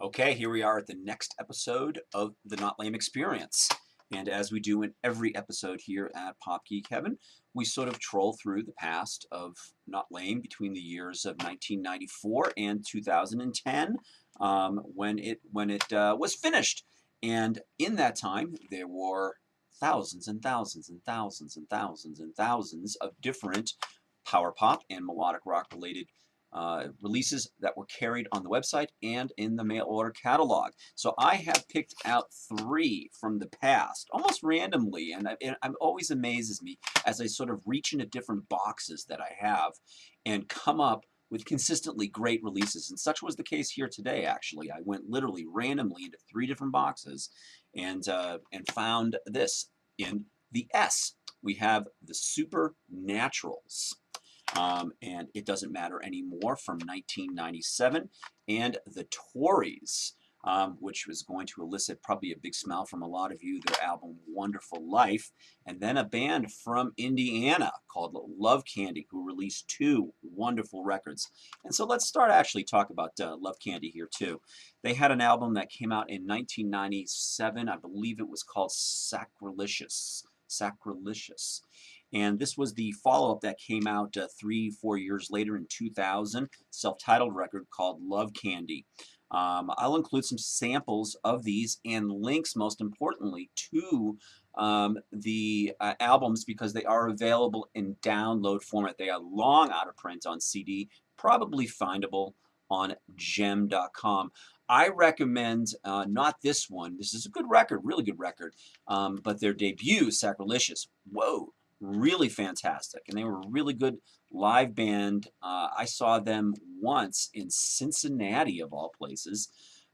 Okay, here we are at the next episode of the Not Lame Experience. And as we do in every episode here at Pop Geek Heaven, we sort of troll through the past of Not Lame between the years of 1994 and 2010 when it was finished. And in that time, there were thousands and thousands and thousands and thousands and thousands of different power pop and melodic rock related releases that were carried on the website and in the mail order catalog. So I have picked out three from the past, almost randomly, and I'm always amazes me as I sort of reach into different boxes that I have and come up with consistently great releases. And such was the case here today, actually. I went literally randomly into three different boxes and found this in the S. We have the Supernaturals and It Doesn't Matter Anymore from 1997, and The Tories, which was going to elicit probably a big smile from a lot of you, their album Wonderful Life, and then a band from Indiana called Love Candy, who released two wonderful records. And so let's start actually talk about Love Candy here too. They had an album that came out in 1997, I believe it was called Sacrilegious. Sacrilegious. And this was the follow-up that came out 3-4 years later in 2000, self-titled record called Love Candy. I'll include some samples of these and links, most importantly, to the albums because they are available in download format. They are long out of print on CD, probably findable on gem.com. I recommend not this one. This is a good record, really good record, but their debut, Sacrilegious. Whoa, really fantastic, and they were a really good live band. I saw them once in Cincinnati, of all places,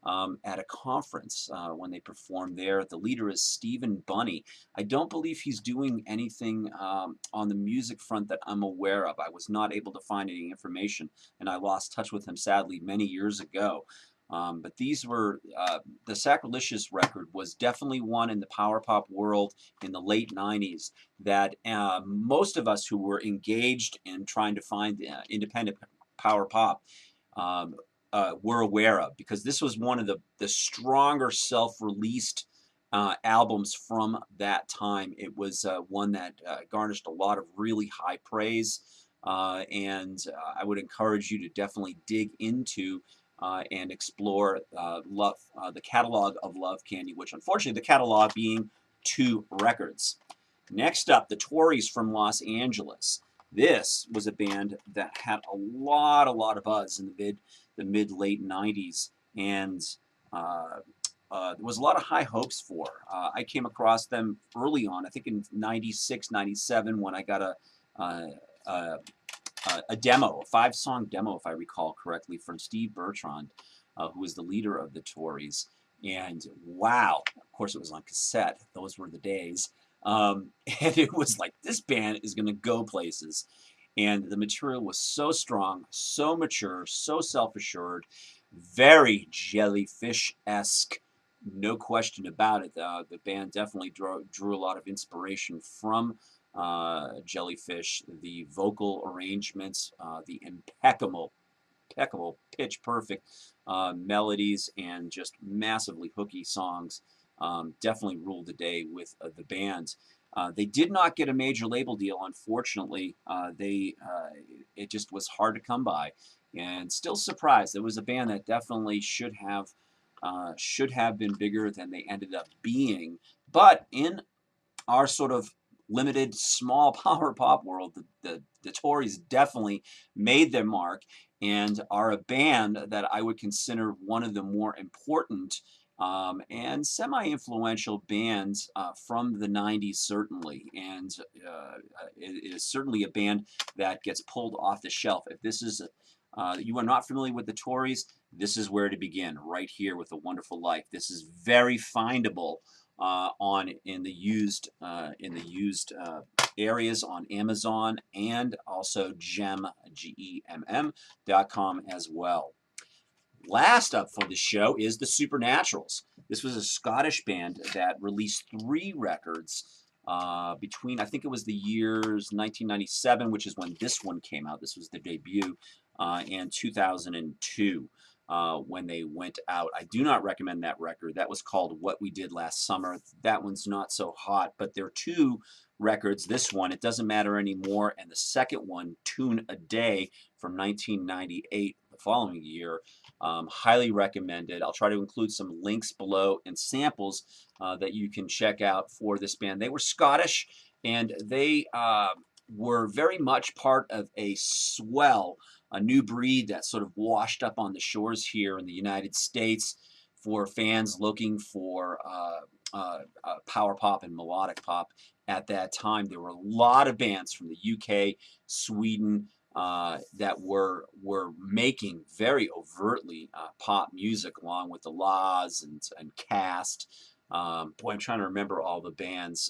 at a conference when they performed there. The leader is Stephen Bunny. I don't believe he's doing anything on the music front that I'm aware of. I was not able to find any information, and I lost touch with him sadly many years ago. But these were the Sacrilegious record was definitely one in the power pop world in the late 90s that most of us who were engaged in trying to find independent power pop were aware of, because this was one of the stronger self-released albums from that time. It was one that garnished a lot of really high praise, and I would encourage you to definitely dig into and explore the catalog of Love Candy, which unfortunately the catalog being two records. Next up, the Tories from Los Angeles. This was a band that had a lot of buzz in the mid late 90s, and there was a lot of high hopes for. I came across them early on, I think in 96, 97, when I got a a demo, a 5-song demo, if I recall correctly, from Steve Bertrand, who was the leader of the Tories. And wow, of course it was on cassette. Those were the days. And it was like, this band is going to go places. And the material was so strong, so mature, so self-assured, very Jellyfish-esque, no question about it. The band definitely drew a lot of inspiration from Jellyfish, the vocal arrangements, the impeccable pitch perfect melodies, and just massively hooky songs definitely ruled the day with the band. They did not get a major label deal, unfortunately. It just was hard to come by, and still surprised. It was a band that definitely should have been bigger than they ended up being. But in our sort of limited small power pop world, the Tories definitely made their mark and are a band that I would consider one of the more important and semi-influential bands from the 90s, certainly. And it is certainly a band that gets pulled off the shelf. If this is you are not familiar with the Tories, this is where to begin, right here with A Wonderful Life. This is very findable in the used areas on Amazon and also GEMM.com as well. Last up for the show is the Supernaturals. This was a Scottish band that released 3 records between, I think it was the years 1997, which is when this one came out. This was their debut, and 2002. when they went out. I do not recommend that record. That was called What We Did Last Summer. That one's not so hot, but there are two records. This one, It Doesn't Matter Anymore, and the second one, Tune a Day, from 1998, the following year. Highly recommended. I'll try to include some links below and samples that you can check out for this band. They were Scottish, and they were very much part of a swell, a new breed that sort of washed up on the shores here in the United States for fans looking for power pop and melodic pop at that time. There were a lot of bands from the UK, Sweden, that were making very overtly pop music, along with the Laws and Cast. Boy, I'm trying to remember all the bands.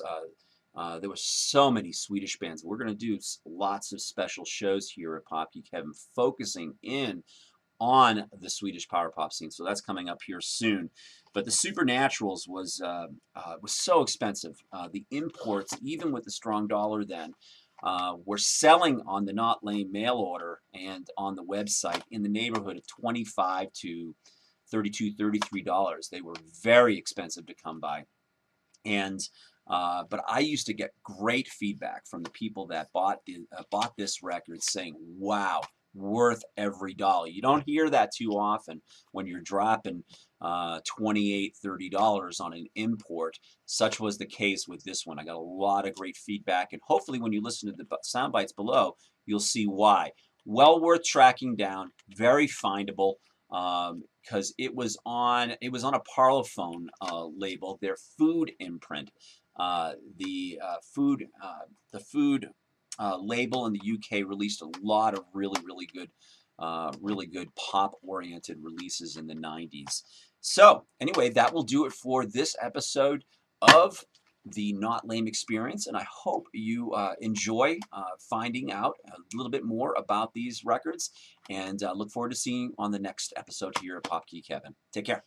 There were so many Swedish bands. We're going to do lots of special shows here at Pop Geek Heaven, focusing in on the Swedish power pop scene. So that's coming up here soon. But the Supernaturals was so expensive. The imports, even with the strong dollar then, were selling on the Not Lame mail order and on the website in the neighborhood of $25 to $32, $33. They were very expensive to come by. And but I used to get great feedback from the people that bought this record, saying, "Wow, worth every dollar." You don't hear that too often when you're dropping $28, $30 on an import. Such was the case with this one. I got a lot of great feedback, and hopefully when you listen to the sound bites below, you'll see why. Well worth tracking down, very findable. Because it was on a Parlophone label, their Food imprint. The Food label in the UK released a lot of really good pop-oriented releases in the 90s. So anyway, that will do it for this episode of the Not Lame Experience, and I hope you enjoy finding out a little bit more about these records, and look forward to seeing you on the next episode here at Pop Geek Heaven. Take care.